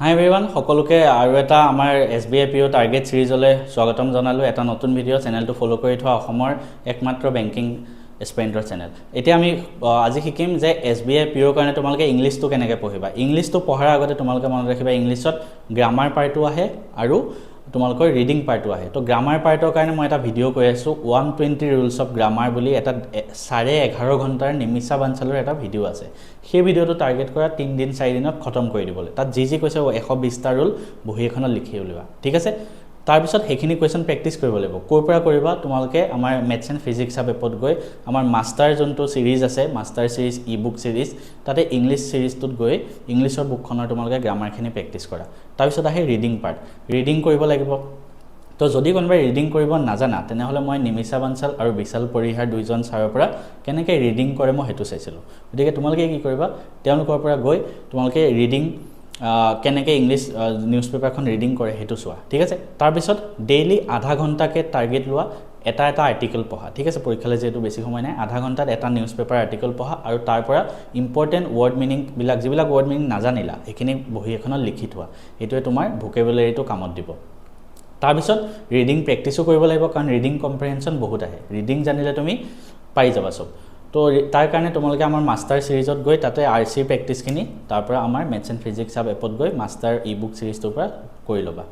হাই everyone সকলোকে আৰু এটা আমাৰ SBI PO টাৰ্গেট সিৰিজলৈ স্বাগতম জনালো এটা নতুন ভিডিও চেনেলটো ফলো কৰি থোৱা অসমৰ একমাত্ৰ বেংকিং এস্পিৰেণ্টৰ চেনেল এতিয়া আমি আজি শিকিম যে SBI PO কাৰণে তোমালোকে ইংলিশটো কেনেকৈ পঢ়িবা ইংলিশটো পঢ়াৰ আগতে তোমালোকে মনত ৰাখিবা ইংলিশত গ্ৰামাৰ পাৰ্টটো আহে আৰু তোমালোকৰ ৰিডিং পাৰ্টটো আহে তো গ্ৰামাৰ পাৰ্টৰ কাৰণে মই এটা ভিডিও কৈ আছো 120 ৰুলছ অফ গ্ৰামাৰ বুলি এটা 11.5 ঘণ্টাৰ নিমিষা বানচালৰ এটা ভিডিও আছে সেই ভিডিওটো টাৰ্গেট কৰা 3 দিন 4 দিনত খতম কৰি দিবলৈ তাত যি কৈছে 120টা ৰুল বহি এখনত লিখি উলিবা ঠিক আছে তাৰ পিছত হেখিনি কোৱেশ্চন প্ৰেক্টিস কৰিব লাগিব কোৰ পৰা কৰিবা তোমালোকে আমাৰ মেথছ এণ্ড ফিজিক্স এপত গৈ আমাৰ মাষ্টাৰ যোনটো সিৰিজ আছে মাষ্টাৰ সিৰিজ ই-বুক সিৰিজ তাতে ইংলিশ সিৰিজটোত গৈ ইংলিশৰ বুকখনৰ তোমালোকে গ্ৰামাৰখিনি প্ৰেক্টিস কৰা তাৰ পিছত আহে ৰিডিং পাৰ্ট ৰিডিং কৰিব লাগিব তো যদি কোনোবাই ৰিডিং কৰিব নাজানা তেনেহলে মই নিমিষা বানচাল আৰু বিশাল পৰিহাৰ দুইজন ছাৰৰ পৰা কেনেকৈ ৰিডিং কৰে মই হেতু চাইছিলো গতিকে তোমালোকে কি কৰিবা তেওঁলোকৰ পৰা গৈ তোমালোকে ৰিডিং কেনেকৈ ইংলিশ নিউজ পেপাৰখন ৰিডিং কৰে হেতু চোৱা ঠিক আছে তাৰ পিছত ডেইলি আধা ঘণ্টাকে টাৰ্গেট লোৱা এটা আৰ্টিকেল পঢ়া ঠিক আছে পৰীক্ষালৈ যেটো বেছি সময় নাই আধা ঘণ্টাত এটা নিউজ পেপাৰ আৰ্টিকেল পঢ়া আৰু তাৰ পৰা ইম্পৰ্টেন্ট ওয়াৰ্ড মিনিং বিলাক যিবিলাক ওয়াৰ্ড মিনিং নাজানিলা এখিনি বহি এখনত লিখি থোৱা এটোৱে তোমাৰ ভোকেবুলাৰীটো কামত দিব তাৰ পিছত ৰিডিং প্ৰেক্টিসও কৰিব লাগিব কাৰণ ৰিডিং কম্প্ৰিহেনশন বহুত আহে ৰিডিং জানিলে তুমি পাই যাবা সব তো তাৰ কাৰণে তোমালোকে আমাৰ মাষ্টাৰ সিৰিজত গৈ তাতে আৰসি প্ৰেক্টিসখিনি তাৰ পৰা আমাৰ মেথছ এণ্ড ফিজিক্স এপত গৈ মাষ্টাৰ ই-বুক সিৰিজটোৰ পৰা কৰি লবা